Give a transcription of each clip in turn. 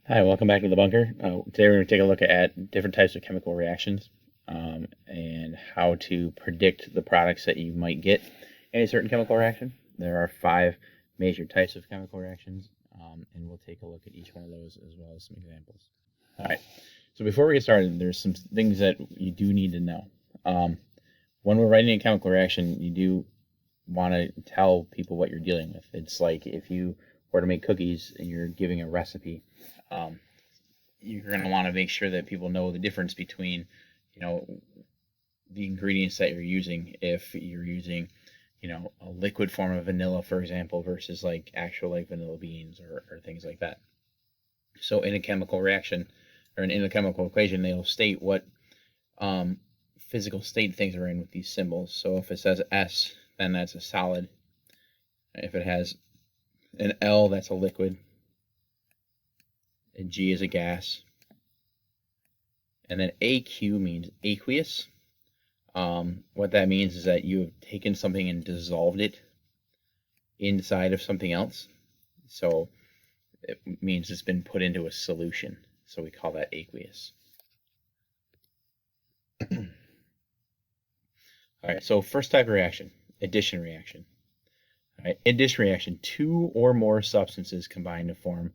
Hi, welcome back to the bunker. Today we're going to take a look at different types of chemical reactions and how to predict the products that you might get in a certain chemical reaction. There are 5 major types of chemical reactions, and we'll take a look at each one of those as well as some examples. All right, so before we get started, there's some things that you do need to know. When we're writing a chemical reaction, you do want to tell people what you're dealing with. It's like if you were to make cookies and you're giving a recipe, you're going to want to make sure that people know the difference between, the ingredients that you're using. If you're using, a liquid form of vanilla, for example, versus like actual like vanilla beans or things like that. So in a chemical reaction or in a chemical equation, they'll state what physical state things are in with these symbols. So if it says S, then that's a solid. If it has an L, that's a liquid. And G is a gas. And then AQ means aqueous. What that means is that you have taken something and dissolved it inside of something else. So it means it's been put into a solution. So we call that aqueous. All right, so first type of reaction, addition reaction. All right, addition reaction, 2 or more substances combine to form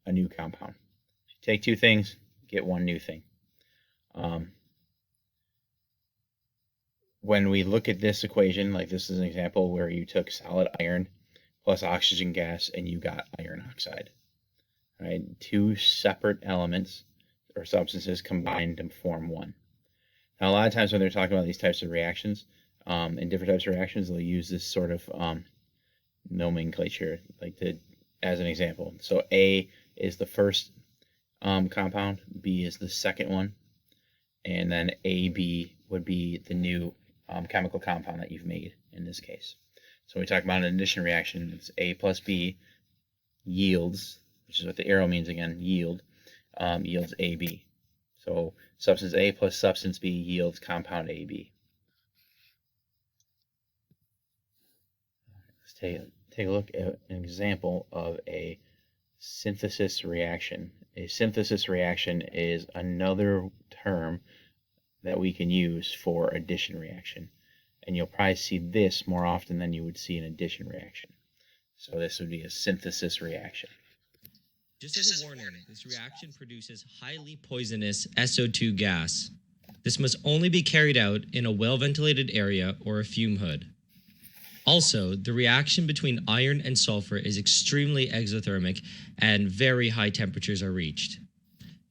a new compound. Take 2 things, get 1 new thing. When we look at this equation, like this is an example where you took solid iron plus oxygen gas and you got iron oxide. Right? 2 separate elements or substances combined to form 1. Now, a lot of times when they're talking about these types of reactions, and different types of reactions, they'll use this sort of nomenclature, as an example. So A is the first compound, B is the second one, and then AB would be the new chemical compound that you've made in this case. So when we talk about an addition reaction, it's A plus B yields, which is what the arrow means again, yields AB. So substance A plus substance B yields compound AB. Let's take a look at an example of a synthesis reaction. A synthesis reaction is another term that we can use for addition reaction. And you'll probably see this more often than you would see an addition reaction. So this would be a synthesis reaction. Just as a warning, this reaction produces highly poisonous SO2 gas. This must only be carried out in a well-ventilated area or a fume hood. Also, the reaction between iron and sulfur is extremely exothermic and very high temperatures are reached.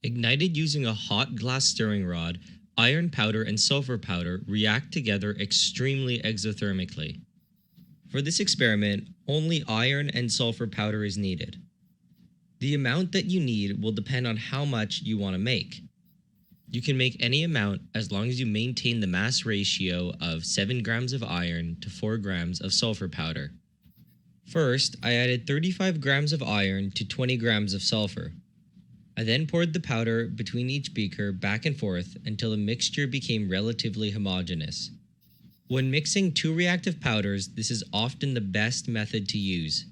Ignited using a hot glass stirring rod, iron powder and sulfur powder react together extremely exothermically. For this experiment, only iron and sulfur powder is needed. The amount that you need will depend on how much you want to make. You can make any amount as long as you maintain the mass ratio of 7 grams of iron to 4 grams of sulfur powder. First, I added 35 grams of iron to 20 grams of sulfur. I then poured the powder between each beaker back and forth until the mixture became relatively homogeneous. When mixing 2 reactive powders, this is often the best method to use.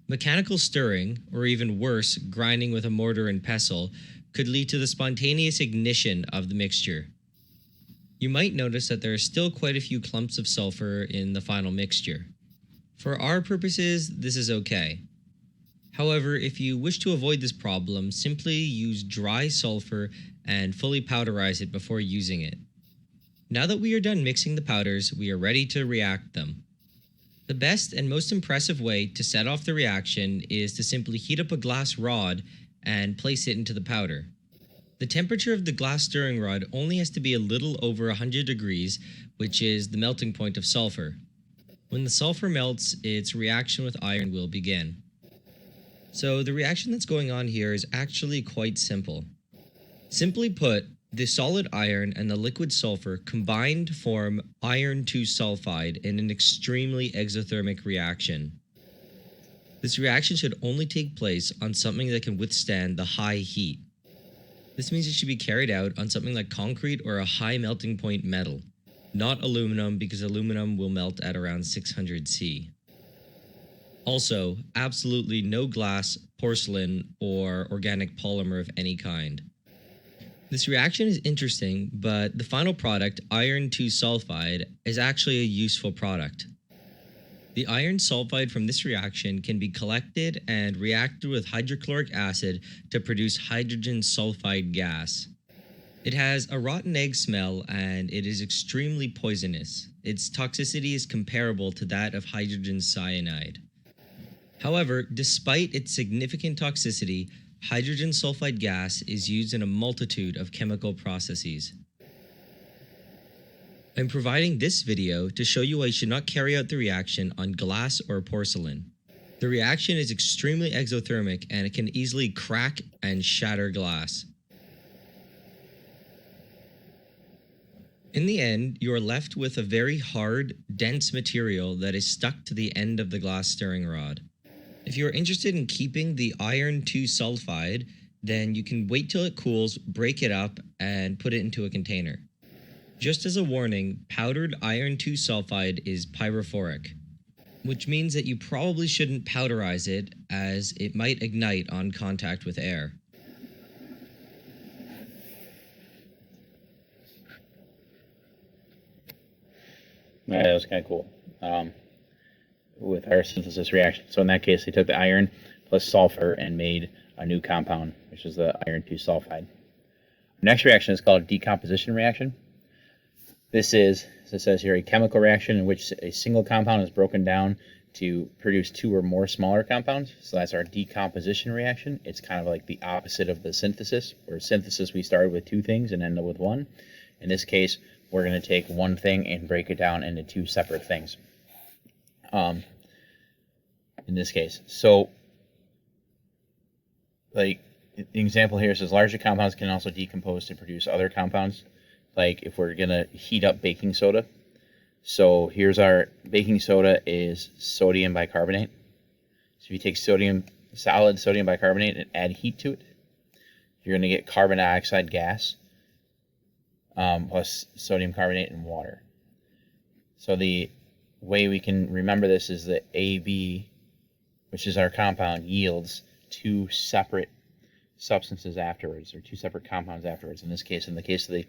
Mechanical stirring, or even worse, grinding with a mortar and pestle, could lead to the spontaneous ignition of the mixture. You might notice that there are still quite a few clumps of sulfur in the final mixture. For our purposes, this is okay. However, if you wish to avoid this problem, simply use dry sulfur and fully powderize it before using it. Now that we are done mixing the powders, we are ready to react them. The best and most impressive way to set off the reaction is to simply heat up a glass rod and place it into the powder. The temperature of the glass stirring rod only has to be a little over 100 degrees, which is the melting point of sulfur. When the sulfur melts, its reaction with iron will begin. So the reaction that's going on here is actually quite simple. Simply put, the solid iron and the liquid sulfur combine to form iron 2 sulfide in an extremely exothermic reaction. This reaction should only take place on something that can withstand the high heat. This means it should be carried out on something like concrete or a high melting point metal, not aluminum because aluminum will melt at around 600 C. Also, absolutely no glass, porcelain, or organic polymer of any kind. This reaction is interesting, but the final product, iron 2 sulfide, is actually a useful product. The iron sulfide from this reaction can be collected and reacted with hydrochloric acid to produce hydrogen sulfide gas. It has a rotten egg smell and it is extremely poisonous. Its toxicity is comparable to that of hydrogen cyanide. However, despite its significant toxicity, hydrogen sulfide gas is used in a multitude of chemical processes. I'm providing this video to show you why you should not carry out the reaction on glass or porcelain. The reaction is extremely exothermic and it can easily crack and shatter glass. In the end, you are left with a very hard, dense material that is stuck to the end of the glass stirring rod. If you are interested in keeping the iron 2 sulfide, then you can wait till it cools, break it up, and put it into a container. Just as a warning, powdered iron 2 sulfide is pyrophoric, which means that you probably shouldn't powderize it as it might ignite on contact with air. Yeah, that was kind of cool with our synthesis reaction. So in that case, they took the iron plus sulfur and made a new compound, which is the iron 2 sulfide. The next reaction is called decomposition reaction. This is, as it says here, a chemical reaction in which a single compound is broken down to produce two or more smaller compounds. So that's our decomposition reaction. It's kind of like the opposite of the synthesis, where synthesis we started with two things and end up with one. In this case, we're going to take one thing and break it down into two separate things. In this case, so like the example here says larger compounds can also decompose to produce other compounds. Like if we're going to heat up baking soda. So here's our baking soda is sodium bicarbonate. So if you take solid sodium bicarbonate and add heat to it, you're going to get carbon dioxide gas plus sodium carbonate and water. So the way we can remember this is that AB, which is our compound, yields two separate substances afterwards, or two separate compounds afterwards. In this case, in the case of the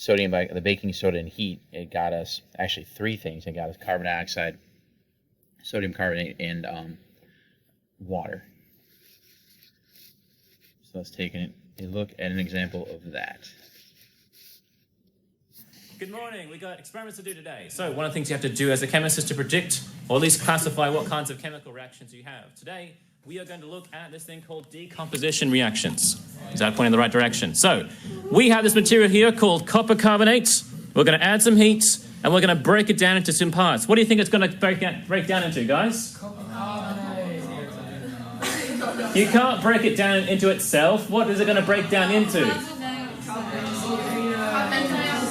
the baking soda and heat, it got us actually three things. It got us carbon dioxide, sodium carbonate, and water. So let's take a look at an example of that. Good morning. We've got experiments to do today. So one of the things you have to do as a chemist is to predict, or at least classify, what kinds of chemical reactions you have. Today, we are going to look at this thing called decomposition reactions. Is that pointing in the right direction? So we have this material here called copper carbonate. We're going to add some heat, and we're going to break it down into some parts. What do you think it's going to break down into, guys? Copper carbonate. You can't break it down into itself. What is it going to break down into?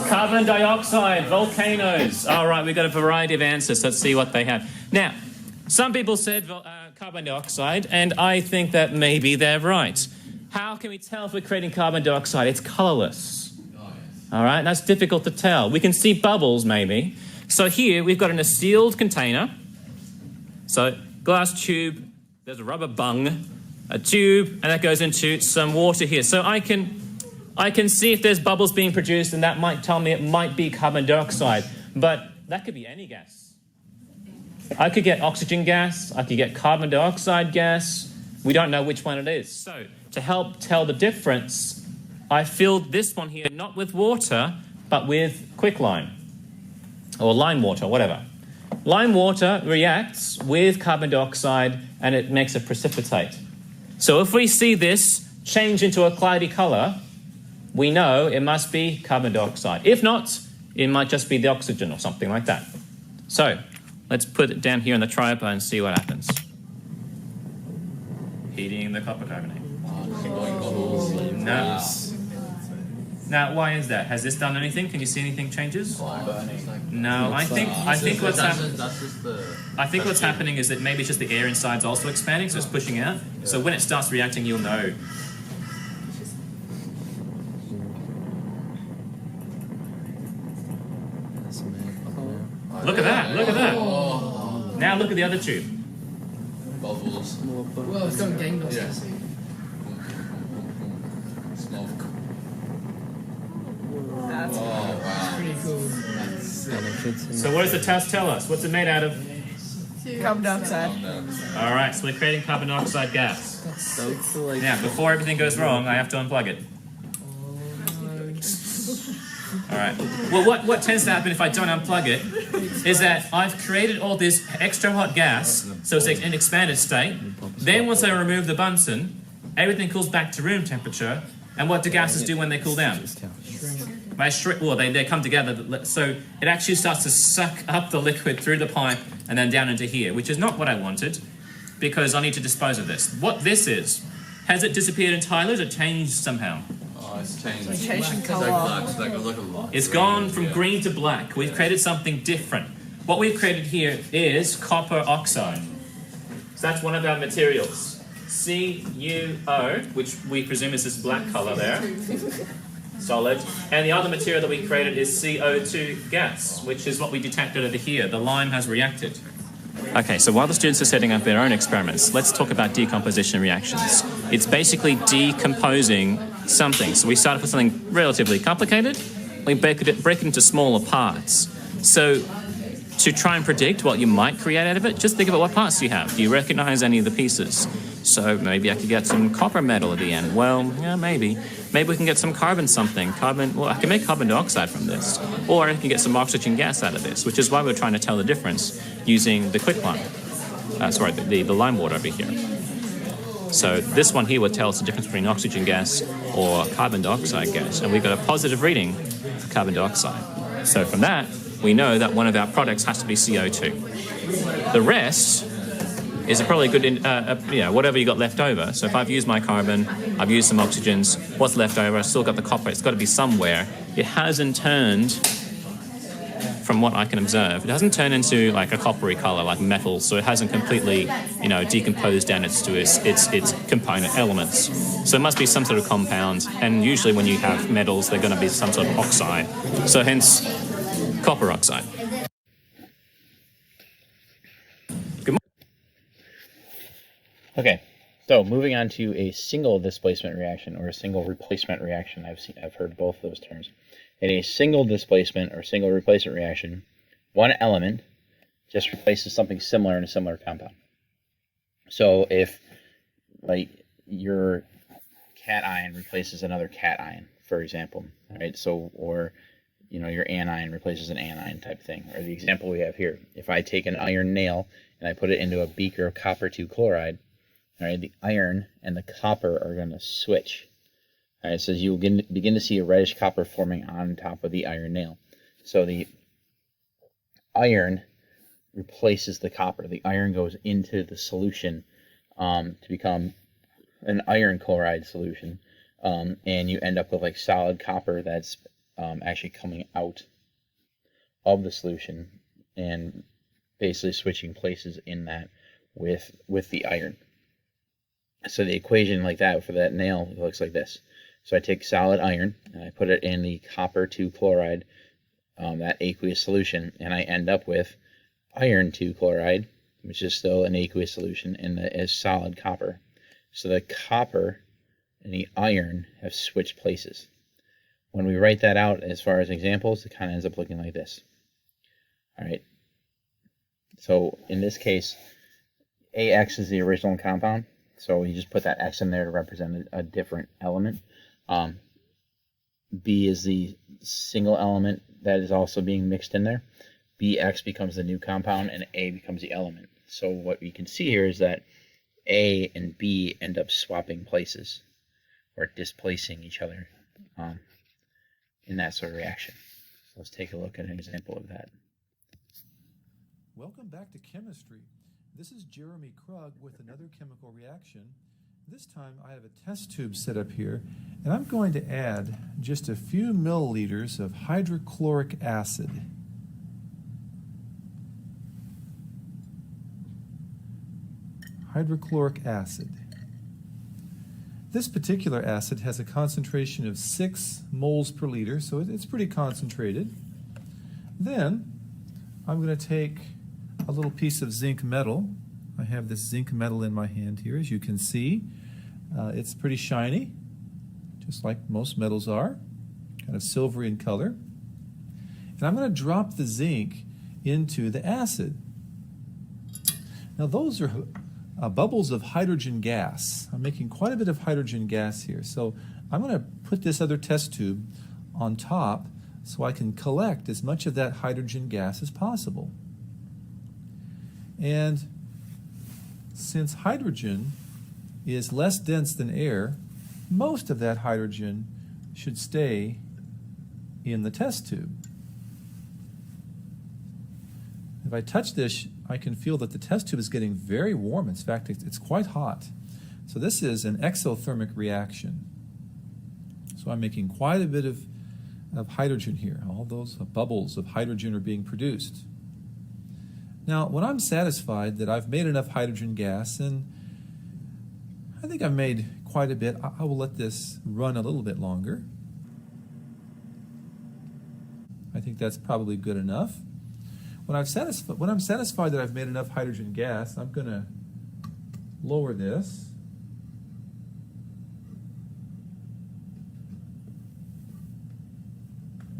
Carbon dioxide, volcanoes. All right, we've got a variety of answers. Let's see what they have. Now, some people said carbon dioxide, and I think that maybe they're right. How can we tell if we're creating carbon dioxide? It's colorless. All right, that's difficult to tell. We can see bubbles, maybe. So here, we've got in a sealed container. So glass tube, there's a rubber bung, a tube, and that goes into some water here. So I can see if there's bubbles being produced, and that might tell me it might be carbon dioxide. But that could be any gas. I could get oxygen gas. I could get carbon dioxide gas. We don't know which one it is. So to help tell the difference, I filled this one here not with water, but with quicklime, or lime water, whatever. Lime water reacts with carbon dioxide, and it makes a precipitate. So if we see this change into a cloudy color, we know it must be carbon dioxide. If not, it might just be the oxygen or something like that. So let's put it down here in the tripod and see what happens. Heating the copper carbonate. No. Now, why is that? Has this done anything? Can you see anything changes? No, I think what's happening is that maybe it's just the air inside is also expanding, so it's pushing out. So when it starts reacting, you'll know. Look at that, look at that. Now look at the other tube. bubbles. Well, it's going gangbusters. Yeah. Smoke. That's pretty cool. So what does the test tell us? What's it made out of? Carbon dioxide. All right, so we're creating carbon dioxide gas. Now, before everything goes wrong, I have to unplug it. All right. Well, what tends to happen if I don't unplug it is that I've created all this extra hot gas, so it's an expanded state. Then once I remove the Bunsen, everything cools back to room temperature. And what do gases do when they cool down? They come together, so it actually starts to suck up the liquid through the pipe and then down into here, which is not what I wanted, because I need to dispose of this. What this is, has it disappeared entirely, or has it changed somehow? Oh, it's changed. It's changed in It's colour. like a look a lot. It's gone from green to black. We've created something different. What we've created here is copper oxide. So that's one of our materials. CuO, which we presume is this black colour there. Solid. And the other material that we created is CO2 gas, which is what we detected over here. The lime has reacted. Okay, so while the students are setting up their own experiments, let's talk about decomposition reactions. It's basically decomposing something. So we started with something relatively complicated. We break it into smaller parts. So to try and predict what you might create out of it, just think about what parts you have. Do you recognize any of the pieces? So maybe I could get some copper metal at the end. Well, yeah, maybe. Maybe we can get some carbon something. Well, I can make carbon dioxide from this. Or I can get some oxygen gas out of this, which is why we're trying to tell the difference using the quicklime. The lime water over here. So this one here would tell us the difference between oxygen gas or carbon dioxide gas. And we've got a positive reading for carbon dioxide. So from that, we know that one of our products has to be CO2. The rest is probably good, whatever you got left over. So if I've used my carbon, I've used some oxygens, what's left over, I've still got the copper, it's got to be somewhere. It hasn't turned, from what I can observe, it hasn't turned into like a coppery color like metal, so it hasn't completely, decomposed down to its component elements. So it must be some sort of compound, and usually when you have metals, they're going to be some sort of oxide. So hence, copper oxide. Okay, so moving on to a single displacement reaction or a single replacement reaction. I've heard both of those terms. In a single displacement or single replacement reaction, one element just replaces something similar in a similar compound. So if, like, your cation replaces another cation, for example, right? So, or your anion replaces an anion type thing. Or the example we have here, if I take an iron nail and I put it into a beaker of copper 2 chloride, all right, the iron and the copper are going to switch. All right, so you'll begin to see a reddish copper forming on top of the iron nail. So the iron replaces the copper. The iron goes into the solution to become an iron chloride solution, and you end up with like solid copper that's actually coming out of the solution and basically switching places in that with the iron. So the equation like that for that nail looks like this. So I take solid iron and I put it in the copper 2 chloride, that aqueous solution, and I end up with iron 2 chloride, which is still an aqueous solution, and that is solid copper. So the copper and the iron have switched places. When we write that out as far as examples, it kind of ends up looking like this. All right. So in this case, AX is the original compound. So you just put that X in there to represent a different element. B is the single element that is also being mixed in there. BX becomes the new compound, and A becomes the element. So what we can see here is that A and B end up swapping places or displacing each other in that sort of reaction. So let's take a look at an example of that. Welcome back to chemistry. This is Jeremy Krug with another chemical reaction. This time I have a test tube set up here, and I'm going to add just a few milliliters of hydrochloric acid. Hydrochloric acid. This particular acid has a concentration of 6 moles per liter, so it's pretty concentrated. Then I'm going to take a little piece of zinc metal. I have this zinc metal in my hand here. As you can see, it's pretty shiny, just like most metals are, kind of silvery in color. And I'm going to drop the zinc into the acid. Now those are bubbles of hydrogen gas. I'm making quite a bit of hydrogen gas here. So I'm going to put this other test tube on top so I can collect as much of that hydrogen gas as possible. And since hydrogen is less dense than air, most of that hydrogen should stay in the test tube. If I touch this, I can feel that the test tube is getting very warm. In fact, it's quite hot. So this is an exothermic reaction. So I'm making quite a bit of hydrogen here. All those bubbles of hydrogen are being produced. Now, when I'm satisfied that I've made enough hydrogen gas, and I think I've made quite a bit, I will let this run a little bit longer. I think that's probably good enough. When I'm satisfied that I've made enough hydrogen gas, I'm going to lower this.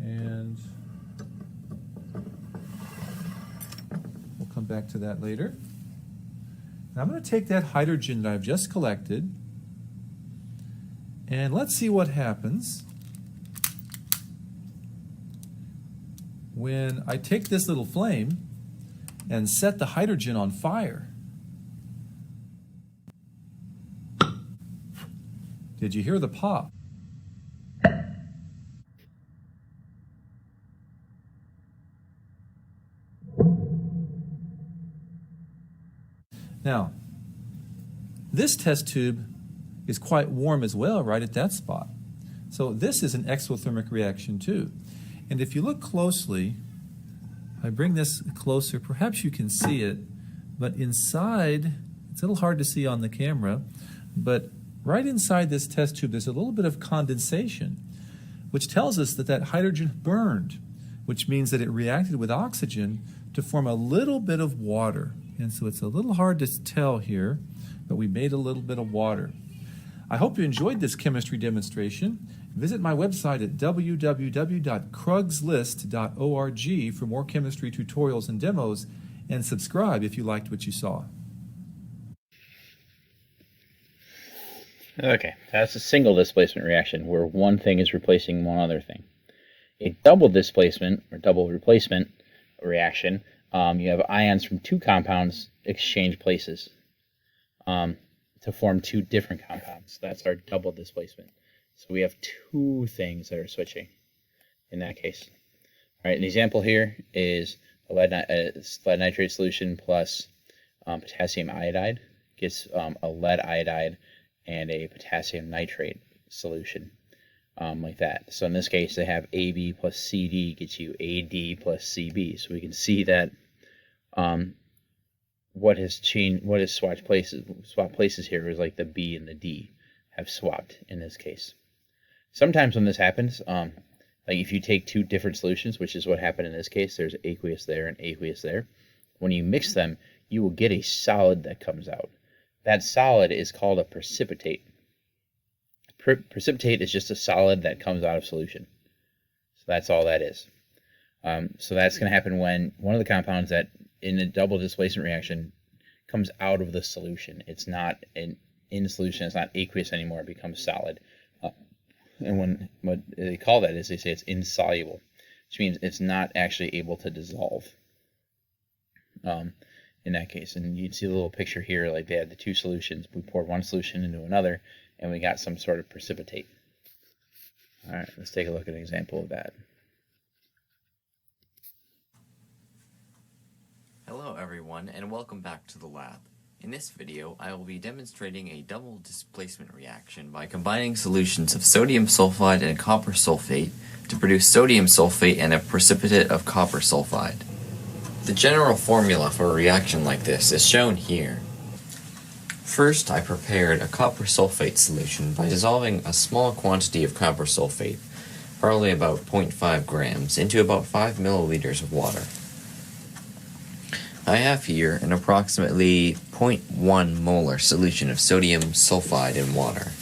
And we'll come back to that later. Now I'm going to take that hydrogen that I've just collected, and let's see what happens when I take this little flame and set the hydrogen on fire. Did you hear the pop? Now, this test tube is quite warm as well, right at that spot. So this is an exothermic reaction too. And if you look closely, I bring this closer, perhaps you can see it, but inside, it's a little hard to see on the camera, but right inside this test tube there's a little bit of condensation, which tells us that that hydrogen burned, which means that it reacted with oxygen to form a little bit of water. And so it's a little hard to tell here, but we made a little bit of water. I hope you enjoyed this chemistry demonstration. Visit my website at www.krugslist.org for more chemistry tutorials and demos, and subscribe if you liked what you saw. Okay, that's a single displacement reaction where one thing is replacing one other thing. A double displacement or double replacement reaction, you have ions from two compounds exchange places to form two different compounds. That's our double displacement. So we have two things that are switching in that case. All right, an example here is a lead nitrate solution plus potassium iodide gets a lead iodide and a potassium nitrate solution like that. So in this case, they have AB plus CD gets you AD plus CB. So we can see that what has swapped places here is like the B and the D have swapped in this case. Sometimes when this happens, like if you take two different solutions, which is what happened in this case, there's aqueous there and aqueous there. When you mix them, you will get a solid that comes out. That solid is called a precipitate. Precipitate is just a solid that comes out of solution. So that's all that is. So that's going to happen when one of the compounds that in a double displacement reaction comes out of the solution. It's not in the solution. It's not aqueous anymore. It becomes solid. And what they call that is they say it's insoluble, which means it's not actually able to dissolve in that case. And you can see the little picture here, like they had the two solutions. We poured one solution into another, and we got some sort of precipitate. All right, let's take a look at an example of that. Hello everyone, and welcome back to the lab. In this video, I will be demonstrating a double displacement reaction by combining solutions of sodium sulfide and copper sulfate to produce sodium sulfate and a precipitate of copper sulfide. The general formula for a reaction like this is shown here. First, I prepared a copper sulfate solution by dissolving a small quantity of copper sulfate, probably about 0.5 grams, into about 5 milliliters of water. I have here an approximately 0.1 molar solution of sodium sulfide in water.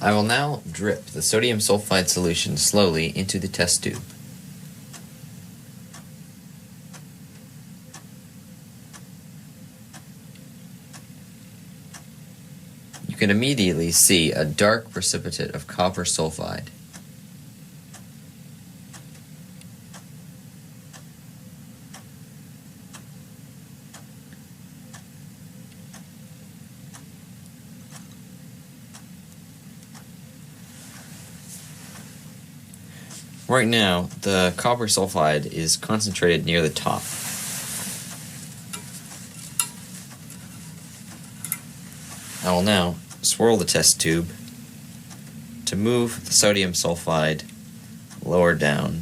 I will now drip the sodium sulfide solution slowly into the test tube. You can immediately see a dark precipitate of copper sulfide. Right now, the copper sulfide is concentrated near the top. I will now swirl the test tube to move the sodium sulfide lower down.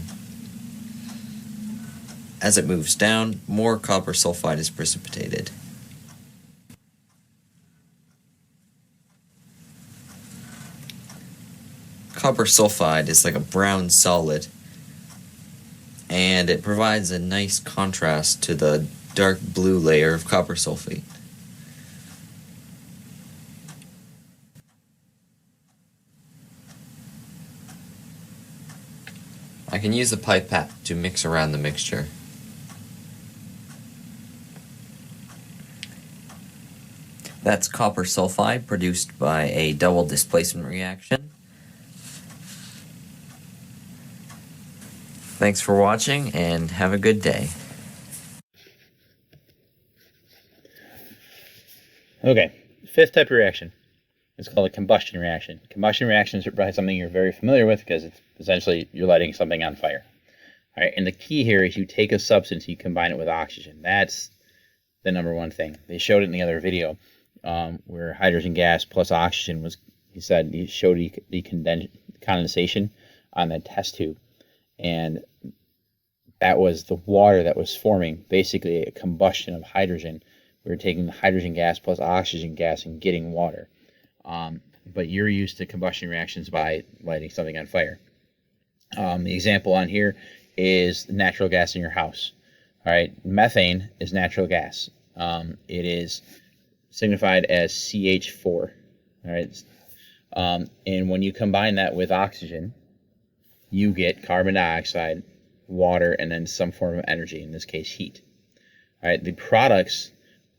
As it moves down, more copper sulfide is precipitated. Copper sulfide is like a brown solid, and it provides a nice contrast to the dark blue layer of copper sulfate. I can use the pipette to mix around the mixture. That's copper sulfide produced by a double displacement reaction. Thanks for watching and have a good day. Okay, fifth type of reaction. It's called a combustion reaction. Combustion reactions are probably something you're very familiar with because it's essentially you're lighting something on fire. All right, and the key here is you take a substance, you combine it with oxygen. That's the number one thing. They showed it in the other video where hydrogen gas plus oxygen was, he showed the condensation on the test tube. And that was the water that was forming, basically a combustion of hydrogen. We were taking the hydrogen gas plus oxygen gas and getting water. But you're used to combustion reactions by lighting something on fire. The example on here is natural gas in your house. All right, methane is natural gas. It is signified as CH4. All right, and when you combine that with oxygen, you get carbon dioxide, water, and then some form of energy, in this case heat. All right, the products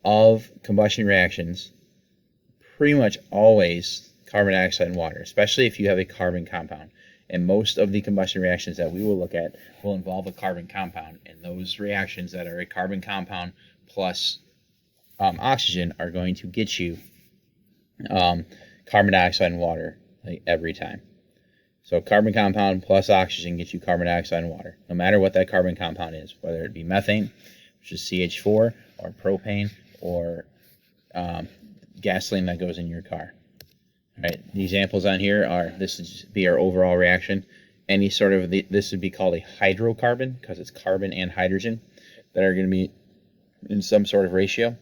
of combustion reactions pretty much always carbon dioxide and water, especially if you have a carbon compound. And most of the combustion reactions that we will look at will involve a carbon compound, and those reactions that are a carbon compound plus oxygen are going to get you carbon dioxide and water like every time. So carbon compound plus oxygen gets you carbon dioxide and water, no matter what that carbon compound is, whether it be methane, which is CH4, or propane, or gasoline that goes in your car. All right, the examples on here are, this would just be our overall reaction. Any sort of, this would be called a hydrocarbon because it's carbon and hydrogen that are going to be in some sort of ratio.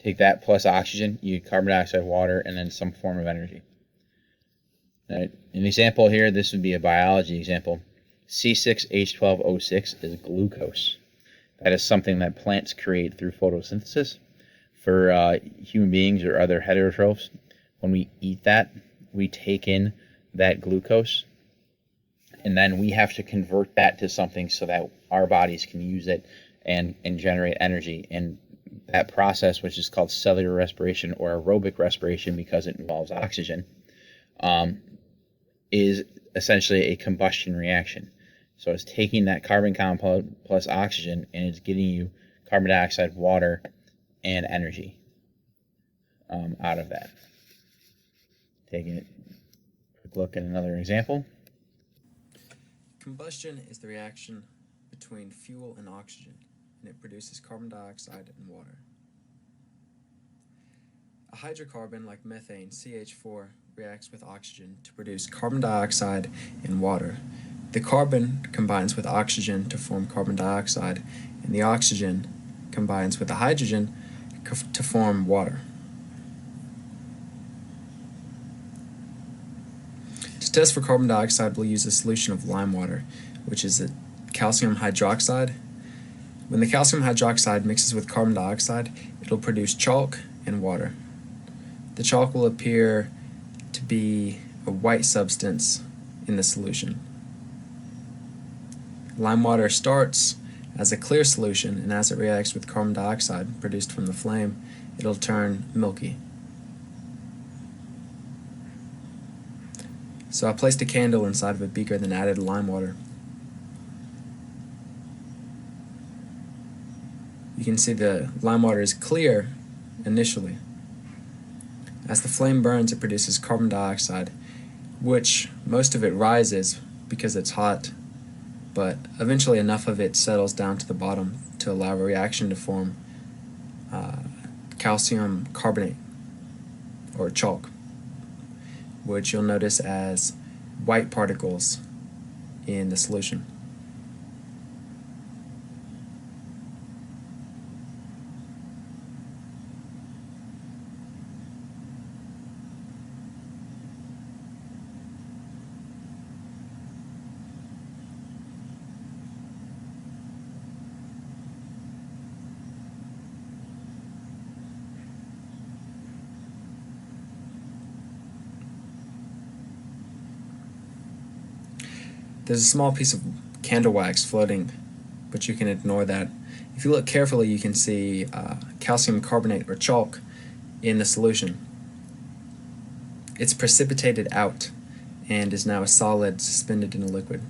Take that plus oxygen, you get carbon dioxide, water, and then some form of energy. Right. An example here, this would be a biology example. C6H12O6 is glucose. That is something that plants create through photosynthesis. For human beings or other heterotrophs, when we eat that, we take in that glucose, and then we have to convert that to something so that our bodies can use it and generate energy. And that process, which is called cellular respiration or aerobic respiration because it involves oxygen, is essentially a combustion reaction. So it's taking that carbon compound plus oxygen and it's getting you carbon dioxide, water, and energy out of that. Taking a quick look at another example. Combustion is the reaction between fuel and oxygen, and it produces carbon dioxide and water. A hydrocarbon like methane, CH4, reacts with oxygen to produce carbon dioxide and water. The carbon combines with oxygen to form carbon dioxide, and the oxygen combines with the hydrogen to form water. To test for carbon dioxide, we'll use a solution of lime water, which is a calcium hydroxide. When the calcium hydroxide mixes with carbon dioxide, it'll produce chalk and water. The chalk will appear to be a white substance in the solution. Lime water starts as a clear solution, and as it reacts with carbon dioxide produced from the flame, it'll turn milky. So I placed a candle inside of a beaker, then added lime water. You can see the lime water is clear initially. As the flame burns, it produces carbon dioxide, which most of it rises because it's hot, but eventually enough of it settles down to the bottom to allow a reaction to form calcium carbonate, or chalk, which you'll notice as white particles in the solution. There's a small piece of candle wax floating, but you can ignore that. If you look carefully, you can see calcium carbonate or chalk in the solution. It's precipitated out and is now a solid suspended in a liquid.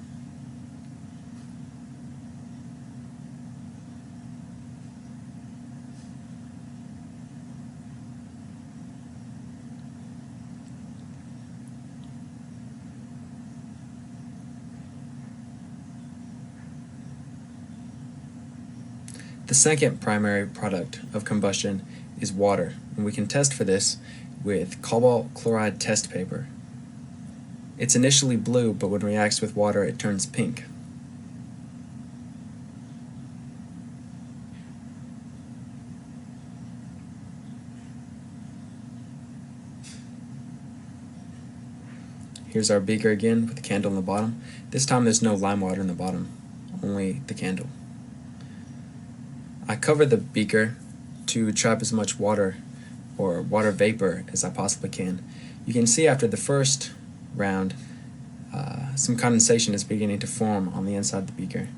The second primary product of combustion is water, and we can test for this with cobalt chloride test paper. It's initially blue, but when it reacts with water it turns pink. Here's our beaker again with the candle in the bottom. This time there's no lime water in the bottom, only the candle. I cover the beaker to trap as much water or water vapor as I possibly can. You can see after the first round some condensation is beginning to form on the inside of the beaker.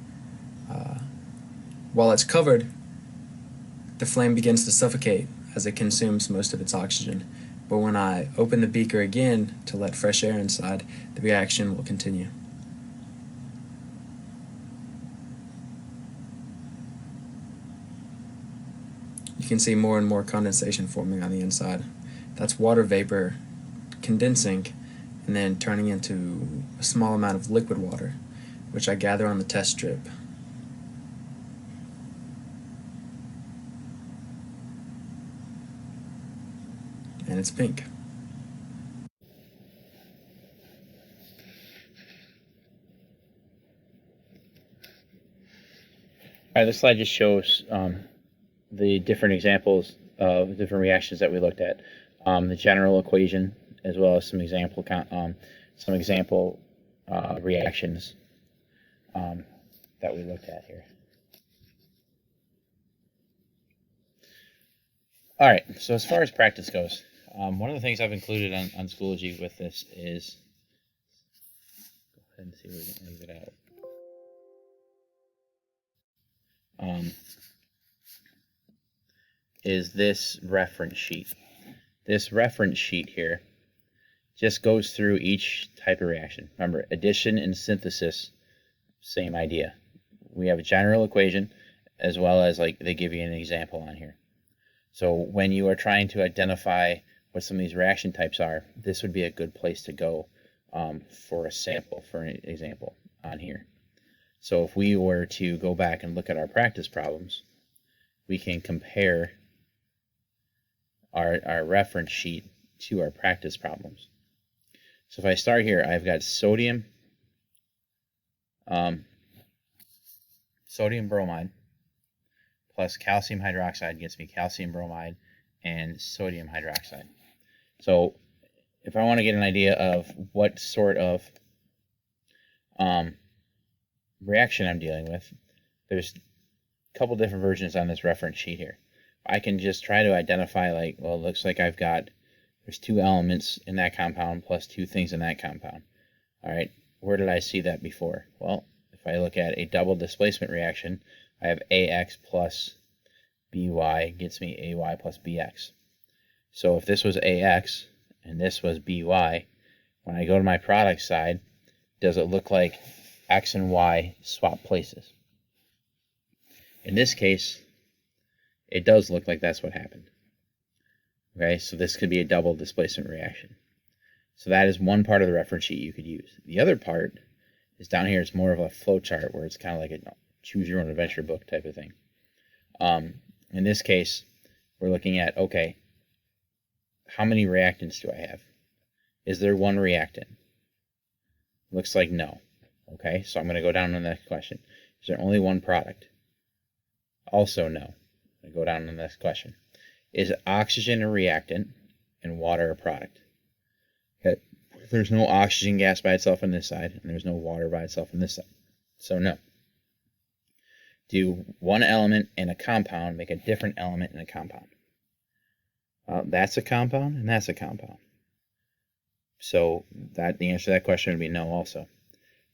While it's covered, the flame begins to suffocate as it consumes most of its oxygen. But when I open the beaker again to let fresh air inside, the reaction will continue. You can see more and more condensation forming on the inside. That's water vapor condensing and then turning into a small amount of liquid water, which I gather on the test strip. And it's pink. All right, this slide just shows the different examples of different reactions that we looked at, the general equation, as well as some example reactions that we looked at here. All right, so as far as practice goes, one of the things I've included on Schoology with this is, go ahead and see if we can leave it out. Is this reference sheet. This reference sheet here just goes through each type of reaction. Remember, addition and synthesis, same idea. We have a general equation as well as like they give you an example on here. So when you are trying to identify what some of these reaction types are, this would be a good place to go for a sample, for an example on here. So if we were to go back and look at our practice problems, we can compare our reference sheet to our practice problems. So if I start here, I've got sodium bromide plus calcium hydroxide gives me calcium bromide and sodium hydroxide. So if I want to get an idea of what sort of reaction I'm dealing with, there's couple different versions on this reference sheet here. I can just try to identify, like, well, it looks like there's 2 elements in that compound plus 2 things in that compound. All right, where did I see that before? Well, if I look at a double displacement reaction, I have AX plus BY gets me AY plus BX. So if this was AX and this was BY, when I go to my product side, does it look like X and Y swap places? In this case, it does look like that's what happened. Okay, so this could be a double displacement reaction. So that is one part of the reference sheet you could use. The other part is down here. It's more of a flow chart where it's kind of like a choose your own adventure book type of thing. In this case, we're looking at, okay, how many reactants do I have? Is there one reactant? Looks like no. Okay, so I'm going to go down to the next question. Is there only one product? Also no. I'm going to go down to the next question. Is oxygen a reactant and water a product? Okay. There's no oxygen gas by itself on this side, and there's no water by itself on this side. So no. Do one element in a compound make a different element in a compound? That's a compound, and that's a compound. So the answer to that question would be no also.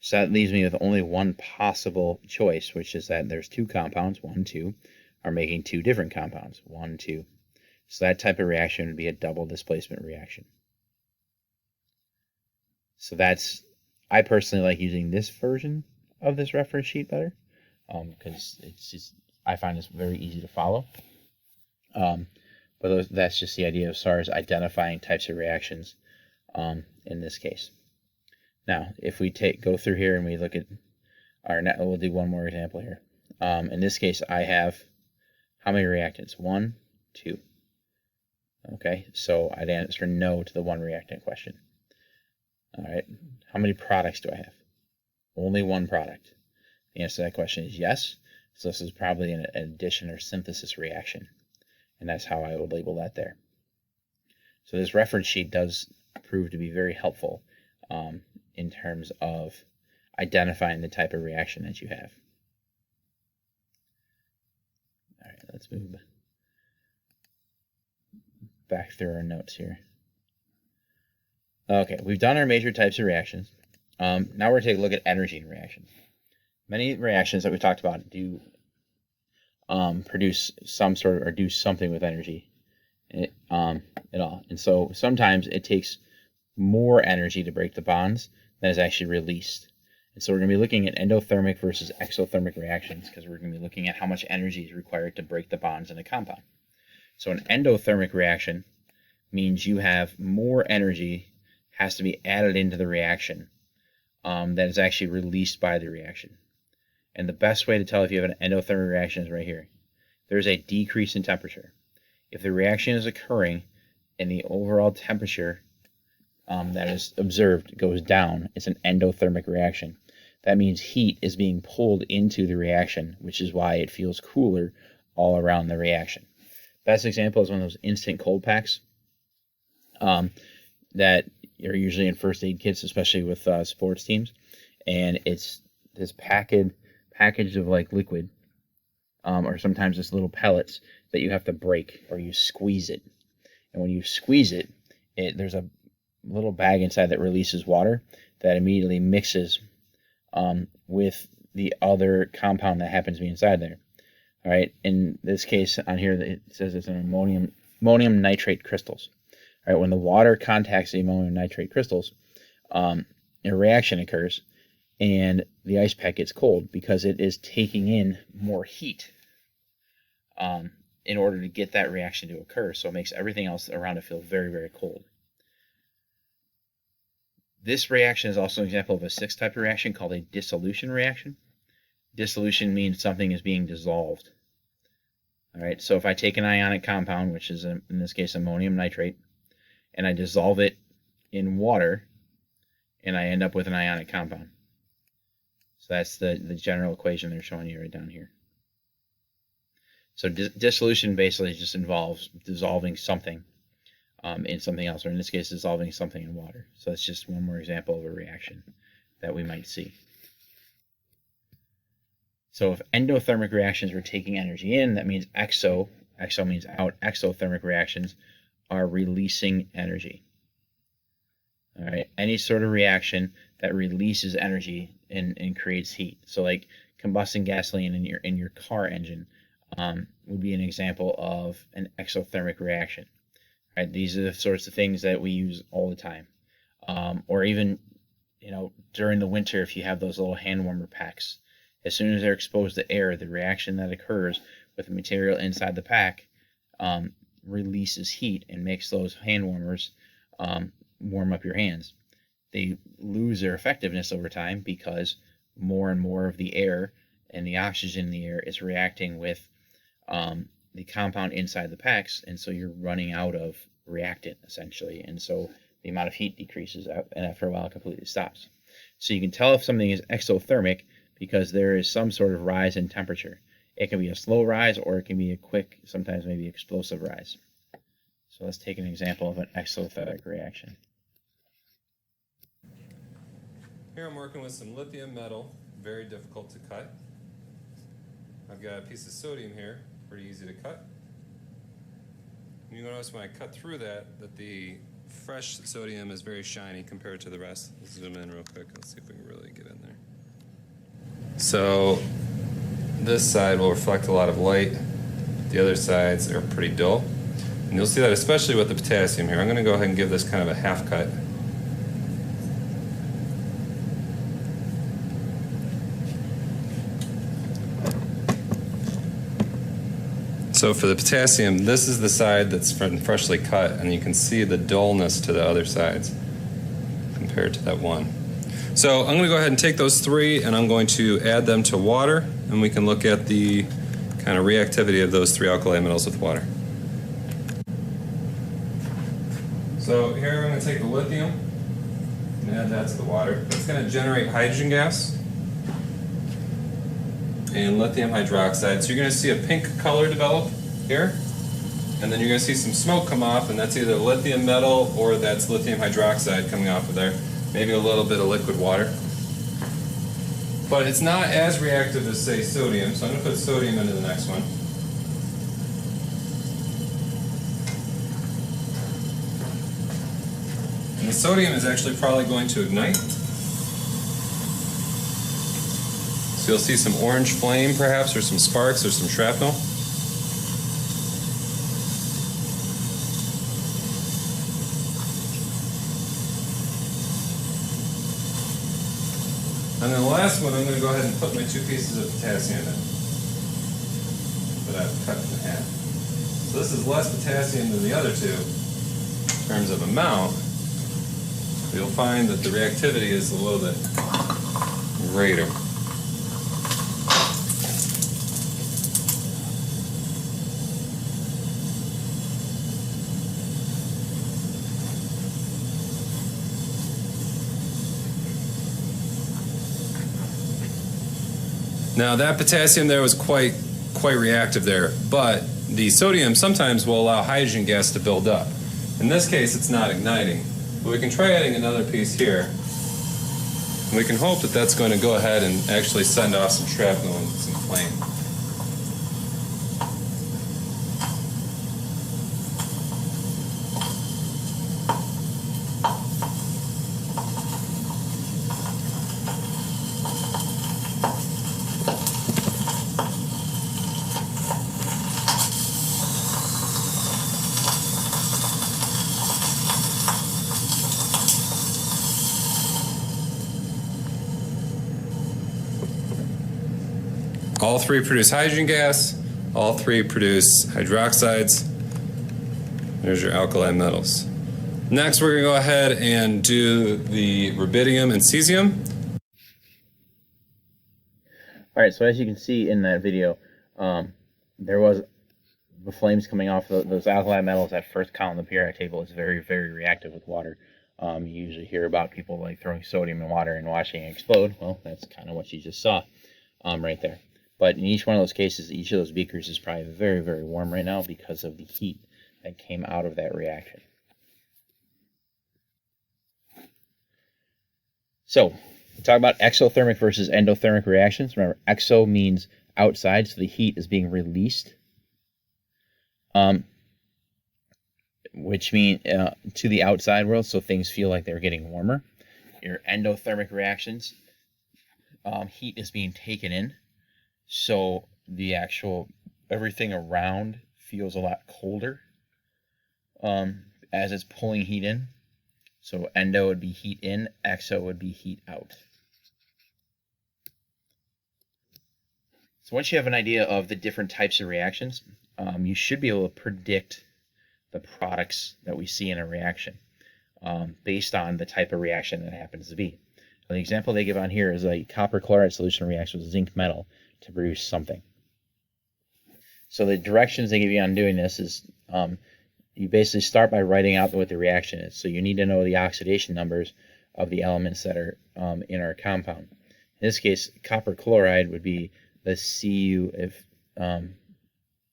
So that leaves me with only one possible choice, which is that there's 2 compounds, 1, 2, are making 2 different compounds, 1, 2. So that type of reaction would be a double displacement reaction. So I personally like using this version of this reference sheet better, because I find it's very easy to follow. But that's just the idea as far as identifying types of reactions in this case. Now, if we go through here and we look at we'll do one more example here. In this case, I have how many reactants? 1, 2. Okay, so I'd answer no to the 1 reactant question. All right, how many products do I have? Only 1 product. The answer to that question is yes. So this is probably an addition or synthesis reaction. And that's how I would label that there. So this reference sheet does prove to be very helpful in terms of identifying the type of reaction that you have. All right, let's move back through our notes here. Okay, we've done our major types of reactions. Now we're going to take a look at energy reactions. Many reactions that we talked about do produce some sort of, or do something with energy at all. And so sometimes it takes more energy to break the bonds than is actually released. And so we're going to be looking at endothermic versus exothermic reactions, because we're going to be looking at how much energy is required to break the bonds in a compound. So an endothermic reaction means you have more energy has to be added into the reaction that is actually released by the reaction. And the best way to tell if you have an endothermic reaction is right here. There's a decrease in temperature. If the reaction is occurring and the overall temperature that is observed goes down, it's an endothermic reaction. That means heat is being pulled into the reaction, which is why it feels cooler all around the reaction. Best example is one of those instant cold packs that are usually in first aid kits, especially with sports teams. And it's this package of like liquid, or sometimes it's little pellets that you have to break, or you squeeze it. And when you squeeze it, there's a little bag inside that releases water that immediately mixes with the other compound that happens to be inside there. All right. In this case on here, it says it's an ammonium nitrate crystals. All right. When the water contacts the ammonium nitrate crystals, a reaction occurs, and the ice pack gets cold because it is taking in more heat in order to get that reaction to occur. So it makes everything else around it feel very, very cold. This reaction is also an example of a 6th type of reaction called a dissolution reaction. Dissolution means something is being dissolved. All right, so if I take an ionic compound, which is in this case ammonium nitrate, and I dissolve it in water, and I end up with an ionic compound. So that's the general equation they're showing you right down here. So dissolution basically just involves dissolving something in something else, or in this case, dissolving something in water. So that's just one more example of a reaction that we might see. So if endothermic reactions were taking energy in, that means exo means out, exothermic reactions are releasing energy. All right, any sort of reaction that releases energy and creates heat. So like combusting gasoline in your car engine would be an example of an exothermic reaction. Right, these are the sorts of things that we use all the time. Or even, during the winter, if you have those little hand warmer packs, as soon as they're exposed to air, the reaction that occurs with the material inside the pack releases heat and makes those hand warmers warm up your hands. They lose their effectiveness over time because more and more of the air and the oxygen in the air is reacting with the compound inside the packs, and so you're running out of reactant essentially, and so the amount of heat decreases out, and after a while it completely stops. So you can tell if something is exothermic because there is some sort of rise in temperature. It can be a slow rise or it can be a quick, sometimes maybe explosive rise. So let's take an example of an exothermic reaction. Here I'm working with some lithium metal, very difficult to cut. I've got a piece of sodium here, pretty easy to cut. And you notice when I cut through that the fresh sodium is very shiny compared to the rest. Let's zoom in real quick. Let's see if we can really get in there. So this side will reflect a lot of light. The other sides are pretty dull. And you'll see that especially with the potassium here. I'm going to go ahead and give this kind of a half cut. So for the potassium, this is the side that's freshly cut, and you can see the dullness to the other sides compared to that one. So I'm going to go ahead and take those three, and I'm going to add them to water, and we can look at the kind of reactivity of those three alkali metals with water. So here I'm going to take the lithium and add that to the water. It's going to generate hydrogen gas and lithium hydroxide. So you're going to see a pink color develop here, and then you're going to see some smoke come off, and that's either lithium metal or that's lithium hydroxide coming off of there. Maybe a little bit of liquid water. But it's not as reactive as, say, sodium, so I'm going to put sodium into the next one. And the sodium is actually probably going to ignite. So you'll see some orange flame perhaps, or some sparks, or some shrapnel. And then the last one, I'm going to go ahead and put my two pieces of potassium in that I've cut in half. So this is less potassium than the other two in terms of amount. You'll find that the reactivity is a little bit greater. Now that potassium there was quite reactive there, but the sodium sometimes will allow hydrogen gas to build up. In this case, it's not igniting, but we can try adding another piece here. And we can hope that that's going to go ahead and actually send off some shrapnel and some flame. All three produce hydrogen gas, all three produce hydroxides. There's your alkali metals. Next, we're going to go ahead and do the rubidium and cesium. All right, so as you can see in that video, there was the flames coming off those alkali metals. That first column on the periodic table is very, very reactive with water. You usually hear about people like throwing sodium in water and watching it explode. Well, that's kind of what you just saw right there. But in each one of those cases, each of those beakers is probably very, very warm right now because of the heat that came out of that reaction. So talk about exothermic versus endothermic reactions. Remember, exo means outside, so the heat is being released, which means to the outside world, so things feel like they're getting warmer. Your endothermic reactions, heat is being taken in, so the actual everything around feels a lot colder as it's pulling heat in. So endo would be heat in, exo would be heat out. So once you have an idea of the different types of reactions, you should be able to predict the products that we see in a reaction based on the type of reaction that happens to be. The example they give on here is a copper chloride solution reacts with zinc metal to produce something. So the directions they give you on doing this is you basically start by writing out what the reaction is. So you need to know the oxidation numbers of the elements that are in our compound. In this case, copper chloride would be the Cu if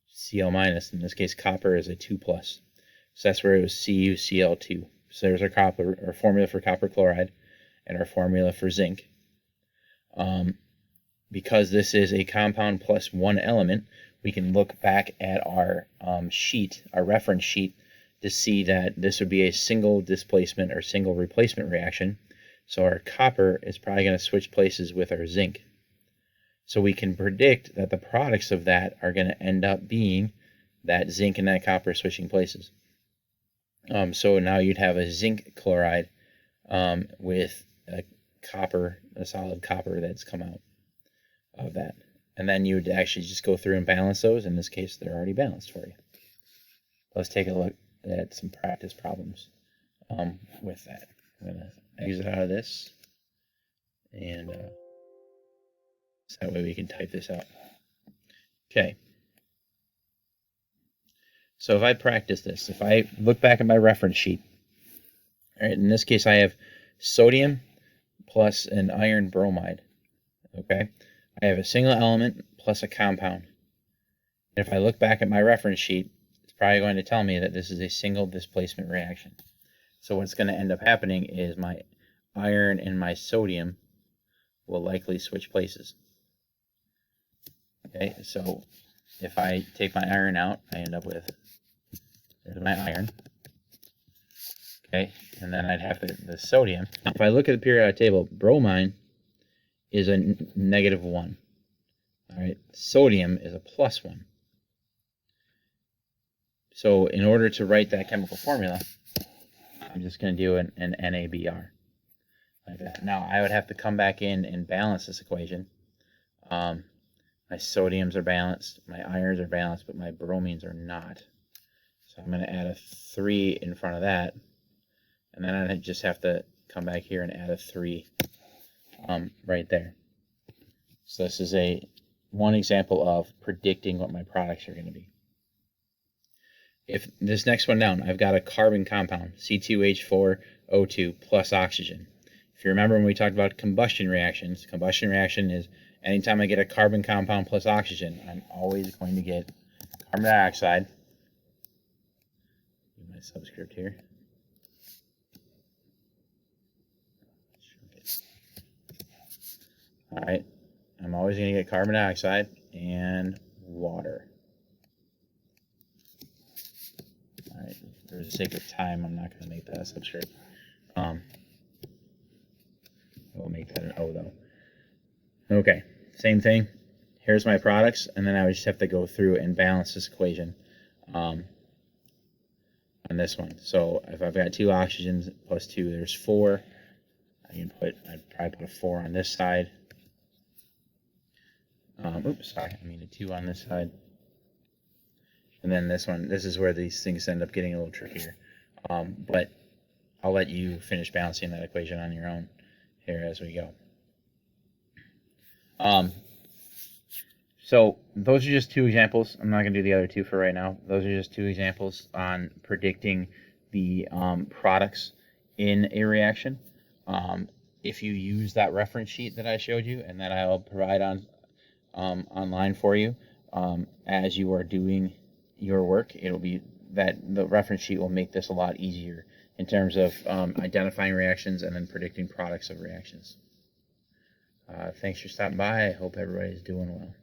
Cl minus. In this case, copper is a 2+. So that's where it was CuCl2. So there's our formula for copper chloride and our formula for zinc. Because this is a compound plus one element, we can look back at our sheet, our reference sheet, to see that this would be a single displacement or single replacement reaction. So our copper is probably going to switch places with our zinc. So we can predict that the products of that are going to end up being that zinc and that copper switching places. So now you'd have a zinc chloride with a solid copper that's come out of that. And then you would actually just go through and balance those. In this case, they're already balanced for you. Let's take a look at some practice problems with that. I'm going to exit out of this, and so that way we can type this out. Okay. So if I practice this, if I look back at my reference sheet, all right, in this case I have sodium plus an iron bromide. Okay. I have a single element plus a compound. And if I look back at my reference sheet, it's probably going to tell me that this is a single displacement reaction. So what's going to end up happening is my iron and my sodium will likely switch places. Okay, so if I take my iron out, I end up with my iron. Okay, and then I'd have the sodium. Now, if I look at the periodic table, bromine is a -1. All right, sodium is a +1. So in order to write that chemical formula, I'm just going to do an NaBr like that. Now I would have to come back in and balance this equation. My sodiums are balanced, my irons are balanced, but my bromines are not. So I'm going to add a 3 in front of that, and then I just have to come back here and add a 3 right there. So this is one example of predicting what my products are going to be. If this next one down, I've got a carbon compound, C2H4O2 plus oxygen. If you remember when we talked about combustion reactions is anytime I get a carbon compound plus oxygen, I'm always going to get carbon dioxide. My subscript here. All right, I'm always going to get carbon dioxide and water. All right, for the sake of time, I'm not going to make that a subscript. We'll make that an O though. Okay, same thing. Here's my products, and then I would just have to go through and balance this equation on this one. So if I've got 2 oxygens plus 2, there's 4. I'd probably put a 4 on this side. Oops, sorry, I mean a 2 on this side. And then this one, this is where these things end up getting a little trickier. But I'll let you finish balancing that equation on your own here as we go. So those are just 2 examples. I'm not going to do the other 2 for right now. Those are just 2 examples on predicting the products in a reaction. If you use that reference sheet that I showed you and that I'll provide on online for you as you are doing your work, it'll be that the reference sheet will make this a lot easier in terms of identifying reactions and then predicting products of reactions. Thanks for stopping by. I hope everybody's doing well.